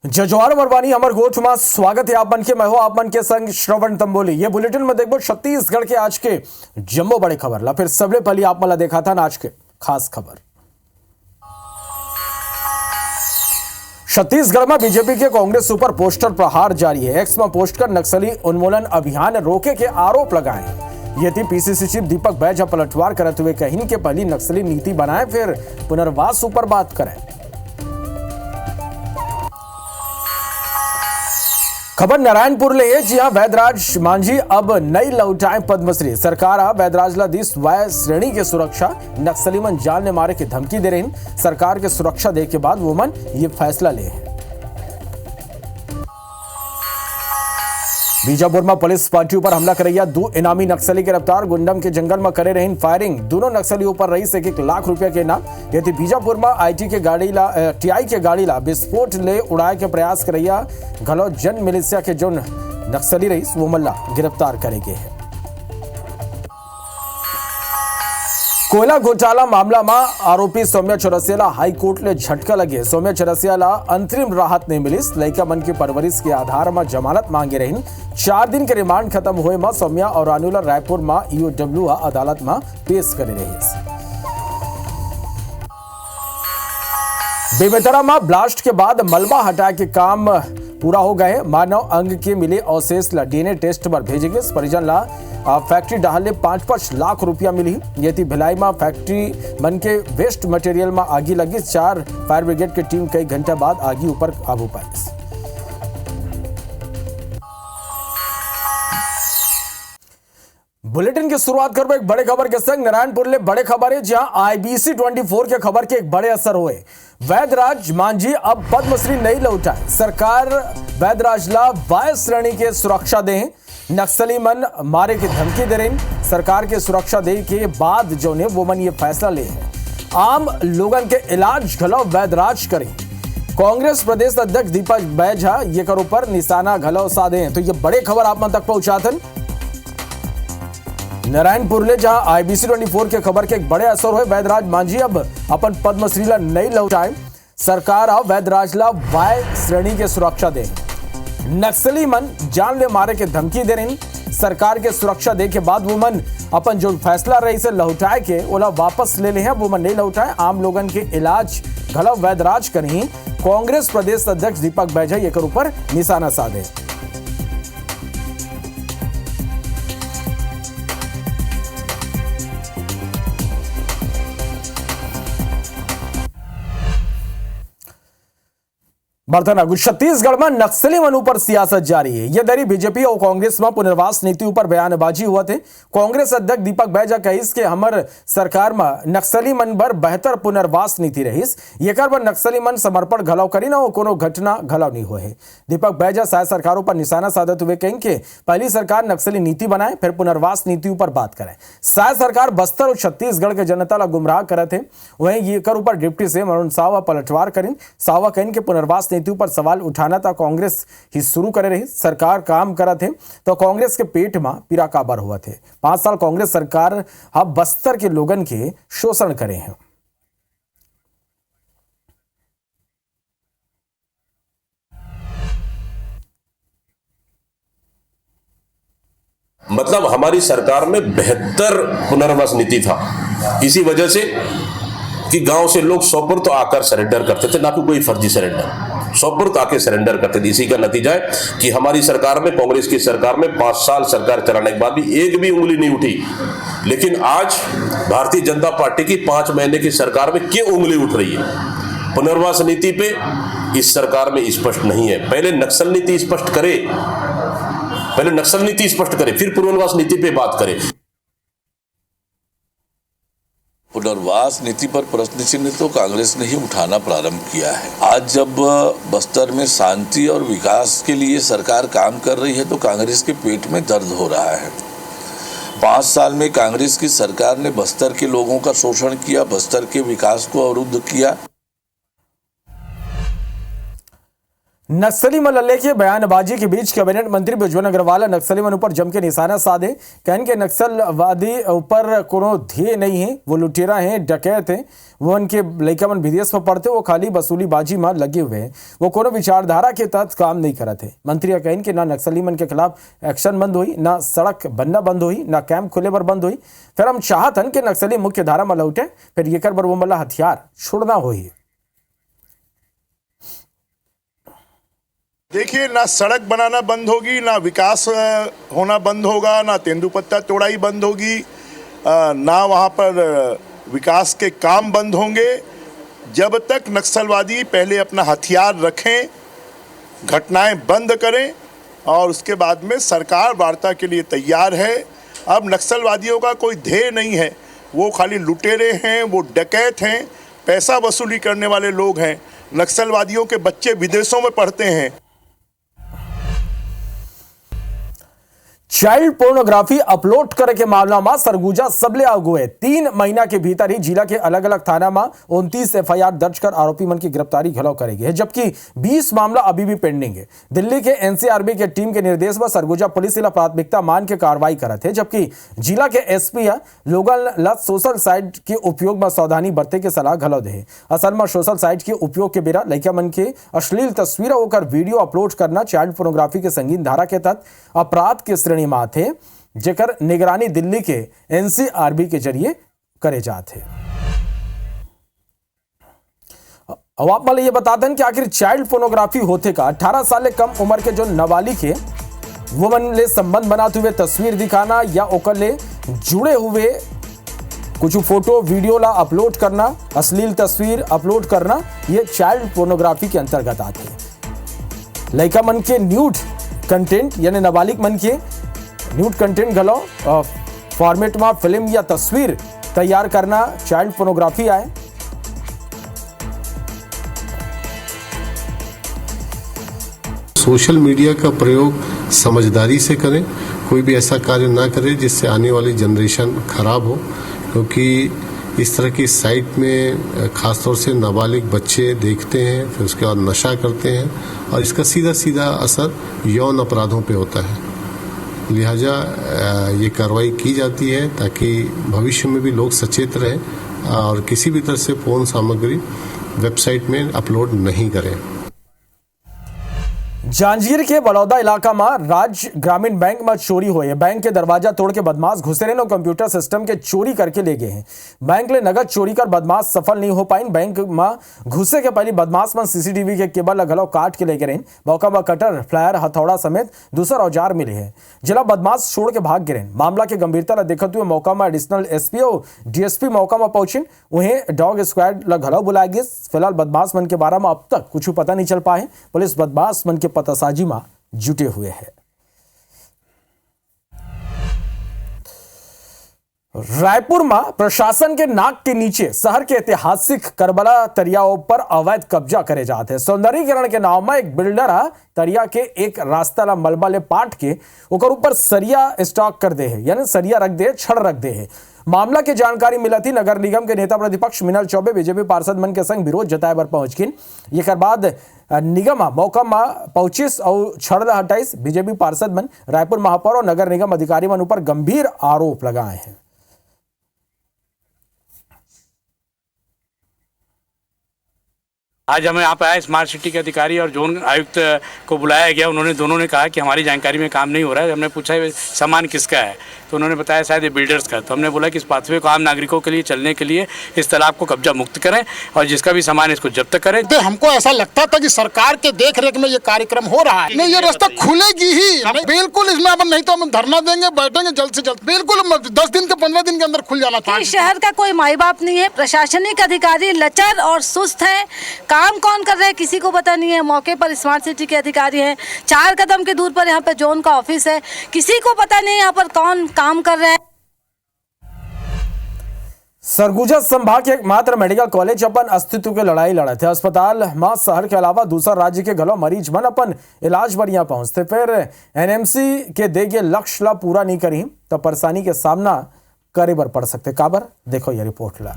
जजवार मरवानी अमर गोठ में स्वागत है आप मन के। मैं हूं आप मन के संग श्रवण तंबोली। ये बुलेटिन में देखो छत्तीसगढ़ के आज के जम्मो बड़े खबर ला। फिर सबले पहले आप मला देखा था आज के खास खबर। छत्तीसगढ़ में बीजेपी के कांग्रेस ऊपर पोस्टर प्रहार जारी है। एक्स में पोस्ट कर नक्सली उन्मूलन अभियान रोके के आरोप लगाए। ये थी पीसीसी चीफ दीपक बैज पलटवार करते हुए कहीं के पहली नक्सली नीति बनाए फिर पुनर्वास ऊपर बात करें। खबर नारायणपुर ले है। जी हां, वैदराज मांझी अब नई लौटाए पद्मश्री। सरकार वैदराज ला दिस वाय श्रेणी के सुरक्षा। नक्सली मन जान ने मारे की धमकी दे रही। सरकार के सुरक्षा दे के बाद वो मन ये फैसला ले है। बीजापुर में पुलिस पार्टी पर हमला करैया 2 इनामी नक्सली गिरफ्तार। गुंडम के जंगल में करे रही फायरिंग। दोनों नक्सलियों पर रही 1 लाख रुपया के इनाम। यदि बीजापुर में टीआई के गाड़ी ला विस्फोट ले उड़ाए के प्रयास करैया घलो जन मिलिशिया के जो नक्सली रही वो मल्ला गिरफ्तार करेंगे। कोयला घोटाला मामला में आरोपी सौम्या चौरसिया हाई कोर्ट ले झटका लगे। सौम्या चौरसिया अंतरिम राहत नहीं मिली। लड़का मन की परवरिश के आधार में जमानत मांगे रही। 4 दिन के रिमांड खत्म हुए में सौम्या और अनुला रायपुर में ईओडब्ल्यू अदालत में पेश करे रही। बेमेतरा में ब्लास्ट के बाद मलबा हटाए के काम पूरा हो गए। मानव अंग के मिले अवशेष ला डीएनए टेस्ट पर भेजेंगे। परिजन ला फैक्ट्री डाले 5-5 लाख रुपया मिली। ये थी भिलाई में फैक्ट्री बन के वेस्ट मटेरियल में आगी लगी। 4 फायर ब्रिगेड की टीम कई घंटे बाद आगी ऊपर काबू पाई। बुलेटिन की शुरुआत करो एक बड़े खबर के संग। नारायणपुर ले बड़े खबर है जहां आईबीसी 24 के खबर के एक बड़े असर हुए। वैदराज मांझी अब पद्मश्री नहीं लौटाए। सरकार वैदराज ला वाय श्रेणी के सुरक्षा दे। नक्सली मन मारे की धमकी दे रही। सरकार के सुरक्षा दे के बाद जो ने वो मन ये फैसला ले है। आम लोगन के इलाज घलो वैदराज करें। कांग्रेस प्रदेश अध्यक्ष दीपक बैज ये करो पर निशाना घलो साधे। तो ये बड़े खबर आप मन तक पहुंचाते नारायणपुर ले जहां आईबीसी 24 के खबर के एक बड़े असर हुए। वैदराज मांझी अब अपन पद्मश्री ला नहीं लौटाए। सरकार वैदराज ला वाय श्रेणी के सुरक्षा दे। नक्सली मन जान ले मारे के धमकी दे रही। सरकार के सुरक्षा दे के बाद वो मन अपन जो फैसला रही से लौटाए के ओला वापस ले ले हैं। वो मन नहीं लौटाए। आम लोगन के इलाज घलो वैदराज करी। कांग्रेस प्रदेश अध्यक्ष दीपक बैज ये कर ऊपर निशाना साधे। छत्तीसगढ़ में नक्सली मन ऊपर सियासत जारी है। यह दरी बीजेपी और कांग्रेस में पुनर्वास नीति ऊपर बयानबाजी हुआ थे। कांग्रेस अध्यक्ष दीपक बैज कहिस के हमर सरकार में नक्सली मन बर बेहतर पुनर्वास नीति रहीस। एकर बर नक्सली मन समर्पण घलो करी ना कोनो घटना घलो नहीं हुए। दीपक बैज शायद सरकारों पर निशाना साधते हुए कहें कि पहली सरकार नक्सली नीति बनाए फिर पुनर्वास नीति ऊपर बात करे। शायद सरकार बस्तर और छत्तीसगढ़ के जनता ला गुमराह करे थे। वहीं ये कर ऊपर डिप्टी सीएम अरुण साव पलटवार करें। सावा कहें कि पुनर्वास नीति पर सवाल उठाना था कांग्रेस ही शुरू करे रही। सरकार काम करा थे तो कांग्रेस के पेट में पीरा काबर हुआ थे। 5 साल कांग्रेस सरकार अब बस्तर के लोगन के शोषण करे हैं। मतलब हमारी सरकार में बेहतर पुनर्वास नीति था। इसी वजह से कि गांव से लोग सोपुर आकर सरेंडर करते थे, ना कि कोई फर्जी सरेंडर। सोपुर आके सरेंडर करते थे। इसी का नतीजा है कि हमारी सरकार में, कांग्रेस की सरकार में 5 साल सरकार चलाने के बाद भी एक भी उंगली नहीं उठी। लेकिन आज भारतीय जनता पार्टी की 5 महीने की सरकार में क्यों उंगली उठ रही है? पुनर्वास नीति पे इस सरकार में स्पष्ट नहीं है। पहले नक्सल नीति स्पष्ट करे, फिर पुनर्वास नीति पे बात करे। पुनर्वास नीति पर प्रश्न चिन्ह तो कांग्रेस ने ही उठाना प्रारंभ किया है। आज जब बस्तर में शांति और विकास के लिए सरकार काम कर रही है तो कांग्रेस के पेट में दर्द हो रहा है। 5 साल में कांग्रेस की सरकार ने बस्तर के लोगों का शोषण किया, बस्तर के विकास को अवरुद्ध किया। नक्सली मल्ले के बयानबाजी के बीच कैबिनेट मंत्री बिजवन अग्रवाल नक्सली मन ऊपर जम के निशाना साधे। कहन के नक्सलवादी ऊपर कोनो ध्येय नहीं है, वो लुटेरा हैं, डकैत हैं, वो उनके लड़का मन विदेश में पढ़ते, वो खाली वसूली बाजी में लगे हुए हैं, वो कोनो विचारधारा के तहत काम नहीं करते। मंत्री कहन के ना नक्सली मन के खिलाफ एक्शन बंद हुई, ना सड़क बनना बंद हुई, ना कैंप खुले बर बंद हुई। फिर हम चाहतन कि नक्सली मुख्य धारा में लौटे, फिर ये कर बर वो मल्ला हथियार छोड़ना हुई। देखिए, ना सड़क बनाना बंद होगी, ना विकास होना बंद होगा, ना तेंदुपत्ता तोड़ाई बंद होगी, ना वहाँ पर विकास के काम बंद होंगे जब तक नक्सलवादी पहले अपना हथियार रखें, घटनाएं बंद करें और उसके बाद में सरकार वार्ता के लिए तैयार है। अब नक्सलवादियों का कोई ध्येय नहीं है, वो खाली लुटेरे हैं, वो डकैत हैं, पैसा वसूली करने वाले लोग हैं। नक्सलवादियों के बच्चे विदेशों में पढ़ते हैं। चाइल्ड पोर्नोग्राफी अपलोड करे के मामला में सरगुजा सबले आगुए 3 महीना के भीतर ही जिला के अलग अलग थाना में 29 एफआईआर दर्ज कर आरोपी मन की गिरफ्तारी घलो करेगी है, जबकि 20 मामला अभी भी पेंडिंग है। दिल्ली के एनसीआरबी के टीम के निर्देश पर सरगुजा पुलिस इला प्राथमिकता मान के कार्रवाई करत है, जबकि जिला के एसपी लोगन ला सोशल साइट के उपयोग में सावधानी बरते के सलाह घलो दे। असल में सोशल साइट के उपयोग के बेरा लड़का मन के अश्लील तस्वीर होकर वीडियो अपलोड करना चाइल्ड पोर्नोग्राफी के संगीन धारा के तहत अपराध के श्रेणी में आते, जेकर निगरानी दिल्ली के एनसीआरबी के जरिए करे जाते। अब आप ये बताते हैं कि आखिर चाइल्ड पोर्नोग्राफी होते का 18 साल से कम उम्र के जो नाबालिग है वो मन ले संबंध बनाते हुए तस्वीर दिखाना या ओकर ले जुड़े हुए कुछ फोटो वीडियो ला अपलोड करना, अश्लील तस्वीर अपलोड करना, ये चाइल्ड पोर्नोग्राफी के अंतर्गत आते हैं। लड़का मन के न्यूड कंटेंट यानी नाबालिग मन के न्यूड कंटेंट घलो फॉर्मेट में फिल्म या तस्वीर तैयार करना चाइल्ड पोर्नोग्राफी आए। सोशल मीडिया का प्रयोग समझदारी से करें, कोई भी ऐसा कार्य ना करें जिससे आने वाली जनरेशन खराब हो, क्योंकि इस तरह की साइट में खासतौर से नाबालिग बच्चे देखते हैं, फिर उसके बाद नशा करते हैं और इसका सीधा सीधा असर यौन अपराधों पे होता है। लिहाजा ये कार्रवाई की जाती है ताकि भविष्य में भी लोग सचेत रहें और किसी भी तरह से पोर्न सामग्री वेबसाइट में अपलोड नहीं करें। जांजगीर के बड़ौदा इलाका में राज्य ग्रामीण बैंक में चोरी हुई है। बैंक के दरवाजा तोड़ के बदमाश घुसे रहे और कंप्यूटर सिस्टम के चोरी करके ले गए हैं। बैंक ले नगद चोरी कर बदमाश सफल नहीं हो पाई। बैंक में घुसे के पहले बदमाश में सीसीटीवी के केबल घलो काट के ले गए। मौका में कटर, फ्लायर, हथौड़ा समेत दूसरा औजार मिले हैं। जिला बदमाश छोड़ के भाग गए। मामला के गंभीरता देखते हुए मौका में एडिशनल एसपी और डीएसपी मौका में पहुंचे। उन्हें डॉग स्क्वाड घलो बुलाया गया। फिलहाल बदमाश मन के बारे में अब तक कुछ पता नहीं चल पाए। पुलिस बदमाश मन के पतासाजी में जुटे हुए हैं। रायपुर में प्रशासन के नाक के नीचे शहर के ऐतिहासिक करबला तरियाओं पर अवैध कब्जा करे जाते हैं। सौंदर्यीकरण के नाम में एक बिल्डर तरिया के एक रास्ता ला मलबा ले पाट के ओकर ऊपर सरिया स्टॉक कर दे है, यानी सरिया रख दे, छड़ रख दे है। मामला की जानकारी मिला थी नगर निगम के नेता प्रतिपक्ष मिनल चौबे बीजेपी पार्षद मन के संग विरोध जताए पर पहुंच गए। एक बाद निगम मौका में पहुंचिस और छड़ हटाइस। बीजेपी पार्षद मन रायपुर महापौर और नगर निगम अधिकारी मन ऊपर गंभीर आरोप लगाए हैं। आज हमें यहाँ पे आए स्मार्ट सिटी के अधिकारी और जोन आयुक्त को बुलाया गया। उन्होंने दोनों ने कहा कि हमारी जानकारी में काम नहीं हो रहा है। हमने पूछा सामान किसका है, तो उन्होंने बताया शायद ये बिल्डर्स का। तो हमने बोला कि इस पाथवे को आम नागरिकों के लिए चलने के लिए इस तालाब को कब्जा मुक्त करें और जिसका भी सामान इसको जब्त करें। तो हमको ऐसा लगता था कि सरकार के देख रेख में ये कार्यक्रम हो रहा है। नहीं, ये रास्ता खुलेगी ही बिल्कुल। इसमें अब नहीं तो हम धरना देंगे, बैठेंगे जल्द से जल्द। बिल्कुल 10 दिन के 15 दिन के अंदर खुल जाना चाहिए। शहर का कोई माई बाप नहीं है। प्रशासनिक अधिकारी लचर और सुस्त है। काम कौन कर रहे हैं किसी को पता नहीं है। मौके पर स्मार्ट सिटी के अधिकारी हैं। 4 कदम के दूर पर यहाँ पे जोन का ऑफिस है। किसी को पता नहीं यहाँ पर कौन काम कर रहा है। सरगुजा संभाग के एकमात्र मेडिकल कॉलेज अपन अस्तित्व के लड़ाई लड़े थे। अस्पताल में शहर के अलावा दूसरा राज्य के घलो मरीज मन अपन इलाज पर यहाँ पहुंचते। फिर एनएमसी के देगे लक्ष्य ला पूरा नहीं करी तो परेशानी के सामना करे बर पड़ सकते। काबर देखो ये रिपोर्ट ला।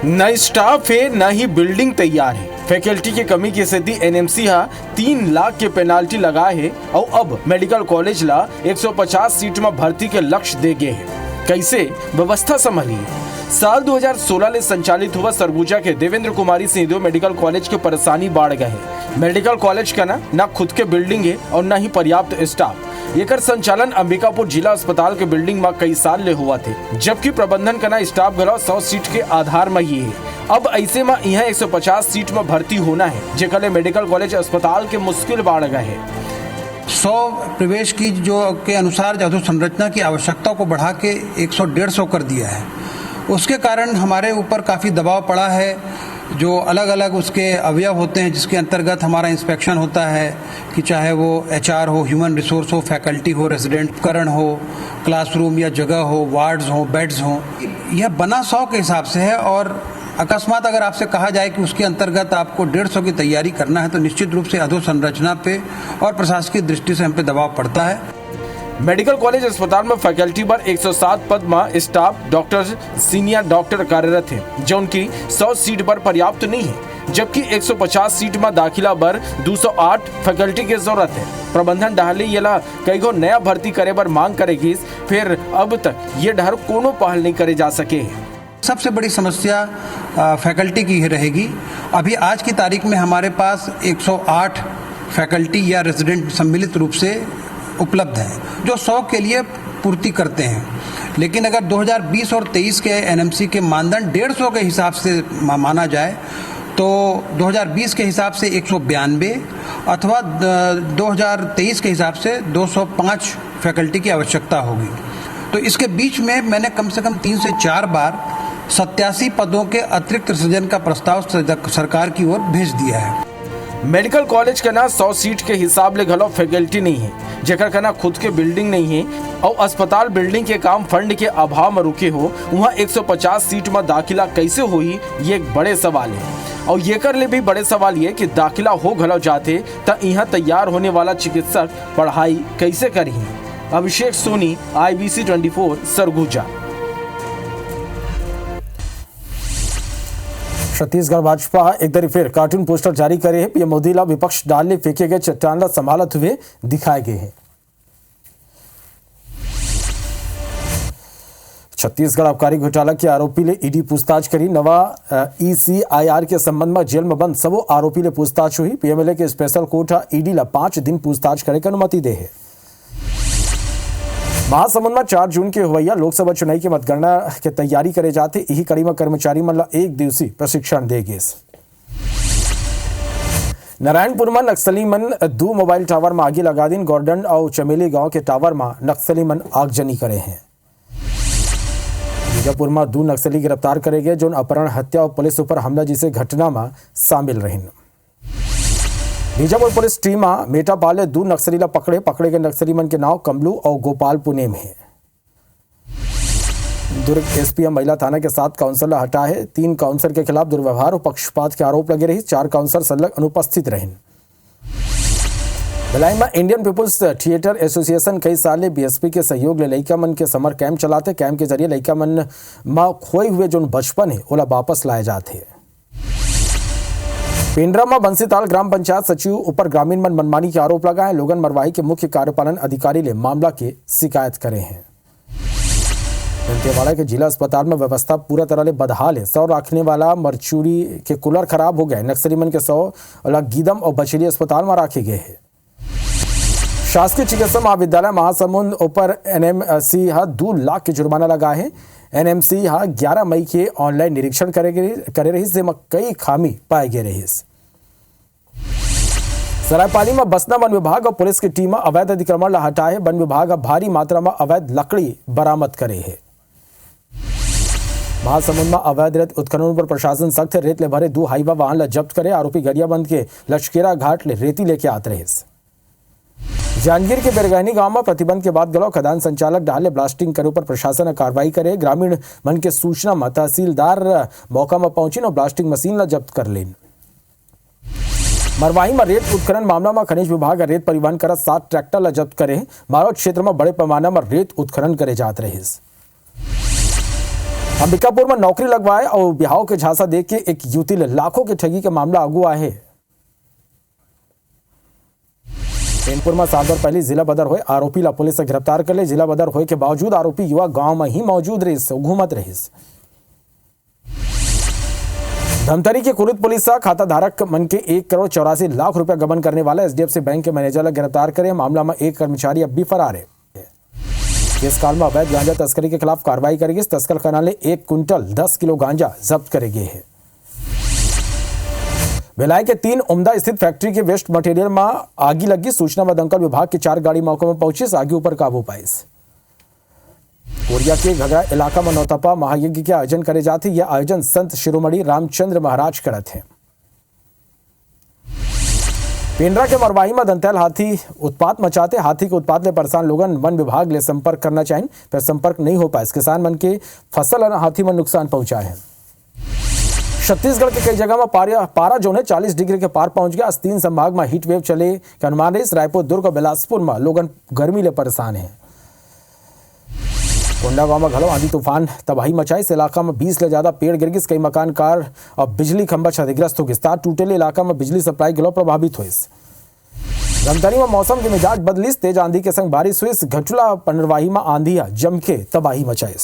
न स्टाफ है न ही बिल्डिंग तैयार है। फैकल्टी की कमी की स्थिति एनएमसी 3 लाख के पेनाल्टी लगा है और अब मेडिकल कॉलेज ला 150 सीट में भर्ती के लक्ष्य दे गए हैं। कैसे व्यवस्था संभालिए। साल 2016 में संचालित हुआ सरगुजा के देवेंद्र कुमारी सिंहदेव मेडिकल कॉलेज के परेशानी बढ़ गए हैं। मेडिकल कॉलेज का ना खुद के बिल्डिंग है और न ही पर्याप्त स्टाफ। एकर संचालन अंबिकापुर जिला अस्पताल के बिल्डिंग में कई साल ले हुआ थे, जबकि प्रबंधन का स्टाफ घलो 100 सीट के आधार में ही है। अब ऐसे में यहाँ 150 सीट में भर्ती होना है, जेकर मेडिकल कॉलेज अस्पताल के मुश्किल बढ़ गए है। 100 प्रवेश की जो के अनुसार अधोसंरचना की आवश्यकता को बढ़ा के 100-150 कर दिया है। उसके कारण हमारे ऊपर काफ़ी दबाव पड़ा है। जो अलग अलग उसके अवयव होते हैं जिसके अंतर्गत हमारा इंस्पेक्शन होता है, कि चाहे वो HR हो, ह्यूमन रिसोर्स हो, फैकल्टी हो, रेजिडेंट उपकरण हो, क्लासरूम या जगह हो, वार्ड्स हो, बेड्स हो, यह बना 100 के हिसाब से है। और अकस्मात अगर आपसे कहा जाए कि उसके अंतर्गत आपको 150 की तैयारी करना है तो निश्चित रूप से अधोसंरचना पे और प्रशासकीय दृष्टि से हम पे दबाव पड़ता है। मेडिकल कॉलेज अस्पताल में फैकल्टी पर 107 पद में स्टाफ डॉक्टर सीनियर डॉक्टर कार्यरत है, जो उनकी 100 सीट पर पर्याप्त नहीं है, जबकि 150 सीट में दाखिला पर 208 फैकल्टी की जरूरत है। प्रबंधन डहली येला कई गो नया भर्ती करे पर मांग करेगी, फिर अब तक ये डर कोनो पहल नहीं करे जा सके। सबसे बड़ी समस्या फैकल्टी की ही रहेगी। अभी आज की तारीख में हमारे पास 108 फैकल्टी या रेजिडेंट सम्मिलित रूप से उपलब्ध है, जो 100 के लिए पूर्ति करते हैं। लेकिन अगर 2020 और 23 के एनएमसी के मानदंड 150 के हिसाब से माना जाए तो 2020 के हिसाब से 192 अथवा 2023 के हिसाब से 205 फैकल्टी की आवश्यकता होगी। तो इसके बीच में मैंने कम से कम 3 से 4 बार 87 पदों के अतिरिक्त सृजन का प्रस्ताव सरकार की ओर भेज दिया है। मेडिकल कॉलेज का 100 सीट के हिसाब ले घलो फैकल्टी नहीं है, जेकर का खुद के बिल्डिंग नहीं है और अस्पताल बिल्डिंग के काम फंड के अभाव में रुके हो, वहाँ 150 सीट में दाखिला कैसे हुई, ये एक बड़े सवाल है। और ये कर ले भी बड़े सवाल ये कि दाखिला हो घलो जाते तो यहाँ तैयार होने वाला चिकित्सक पढ़ाई कैसे करी। अभिषेक सोनी, IBC 24 सरगुजा। छत्तीसगढ़ भाजपा एक बार फिर कार्टून पोस्टर जारी करे है। पीएम मोदी ला विपक्ष डालने फेंके गए चट्टान ला संभालत हुए दिखाए गए हैं। छत्तीसगढ़ आबकारी घोटाला के आरोपी ले ईडी पूछताछ करी। नवा ECIR के संबंध में जेल में बंद सबो आरोपी ले पूछताछ हुई। PMLA के स्पेशल कोर्ट ईडी ला 5 दिन पूछताछ करे की अनुमति दे है। महासमुंद में 4 जून के हुआ लोकसभा चुनाव की मतगणना के तैयारी करे जाते यही कड़ी में कर्मचारी मन ला 1 दिवसीय प्रशिक्षण देगे। नारायणपुर में नक्सली मन 2 मोबाइल टावर में आगे लगा दिन। गॉर्डन और चमेली गांव के टावर में नक्सली मन आगजनी करे हैं। बीजापुर में 2 नक्सली गिरफ्तार करे गए, जो अपहरण, हत्या और पुलिस ऊपर हमला जैसे घटना में शामिल रहे। बीजापुर पुलिस टीम मेटापाल 2 नक्सली ला पकड़े गए नक्सली मन के नाम कमलू और गोपाल पुनेम है। दुर्ग SPM महिला थाना के 7 काउंसलर हटा है। 3 काउंसलर के खिलाफ दुर्व्यवहार और पक्षपात के आरोप लगे रही। 4 काउंसलर संलग्न अनुपस्थित रहे। भिलाई में इंडियन पीपुल्स थिएटर एसोसिएशन कई साल BSP के सहयोग ले लइका मन के समर कैंप चलाते। कैंप के जरिए लइका मन में खोए हुए जो बचपन है ओला वापस लाए जाते। पेंड्रा में बंसीताल ग्राम पंचायत सचिव ऊपर ग्रामीण मन मनमानी के आरोप लगा है। लोगन मरवाही के मुख्य कार्यपालन अधिकारी ले मामला की शिकायत करे हैं। दंतेवाड़ा के जिला अस्पताल में व्यवस्था पूरा तरह ले बदहाल है। 100 रखने वाला मरचूरी के कूलर खराब हो गए। नक्सली मन के 100 अलग गीदम और बचेली अस्पताल में रखे गए हैं। शासकीय चिकित्सा महाविद्यालय महासमुंद ऊपर NMC 2 लाख के जुर्माना लगा है। NMC 11 मई के ऑनलाइन निरीक्षण करे रही, जिसमें कई खामी पाए गए रही। सरायपाली में बसना वन विभाग और पुलिस की टीम अवैध अतिक्रमण हटाए। वन विभाग भारी मात्रा में अवैध लकड़ी बरामद करे है। महासमुंद में अवैध रेत उत्खनन पर प्रशासन सख्त। रेत ले भरे 2 हाईवा वाहन जब्त करे। आरोपी गरियाबंद के लश्केरा घाट ले रेती लेके आते रहे। जांजगीर के बेरगहनी गांव में प्रतिबंध के बाद गलो खदान संचालक डाले ब्लास्टिंग करे पर प्रशासन कार्रवाई करे। ग्रामीण मन के सूचना में तहसीलदार मौका में पहुंची और ब्लास्टिंग मशीन ला जब्त कर लेन। मरवाही में रेत उत्खनन मामला में खनिज विभाग रेत परिवहन कर 7 ट्रैक्टर ला जब्त करे। मारोद क्षेत्र में बड़े पैमाने में रेत उत्खनन करे जाते रहे। अंबिकापुर में नौकरी लगवाए और बिहाव के झांसा देख के एक युवती ने लाखों की ठगी के मामला अगुआ है। चैनपुर में साल भर पहले जिला बदर हुए आरोपी ला पुलिस गिरफ्तार कर ले। जिला बदर होए के बावजूद आरोपी युवा गांव में ही मौजूद रही घूमत रही। धमतरी के कुरुद पुलिस खाता धारक मन के 1 करोड़ 84 लाख रुपया गबन करने वाला एसडीएफसी बैंक के मैनेजर ला गिरफ्तार करे। मामला में एक कर्मचारी अब भी फरार है। इस काल में अवैध गांजा तस्करी के खिलाफ कार्रवाई करेगी। तस्कर खाना 1 कुंटल 10 किलो गांजा जब्त करेगी है। भिलाई के 3 उम्दा स्थित फैक्ट्री के वेस्ट मटेरियल में आगी लगी। सूचना व दमकल विभाग की 4 गाड़ी मौके में पहुंची। आगे ऊपर काबू पाई। कोरिया के घगरा इलाका में नौतपा महायज्ञ के आयोजन करे जाते। यह आयोजन संत शिरोमणि रामचंद्र महाराज करत हैं। पेंड्रा के मरवाही में दंतैल हाथी उत्पात मचाते। हाथी के उत्पात ले परेशान लोगन वन विभाग ले संपर्क करना चाहिए, पर संपर्क नहीं हो पाए। किसान मन के फसल और हाथी में नुकसान पहुंचा है। छत्तीसगढ़ के कई जगह में पारा जो है 40 डिग्री के पार पहुंच गया। 3 संभाग में हीट वेव चले के अनुमान है। रायपुर, दुर्ग और बिलासपुर में लोगन गर्मी ले परेशान है। कोंडागांव में घलो आंधी तूफान तबाही मचाई। इस इलाका में 20 से ज्यादा पेड़ गिर गए। कई मकान, कार और बिजली खंभा क्षतिग्रस्त हो गए। तार टूटे इलाका में बिजली सप्लाई घलो प्रभावित हुई। धमतरी में मौसम के मिजाज बदलिस। तेज आंधी के संग बारिश हुई। घटुला पंडरवाही में आंधिया जम के तबाही मचाई।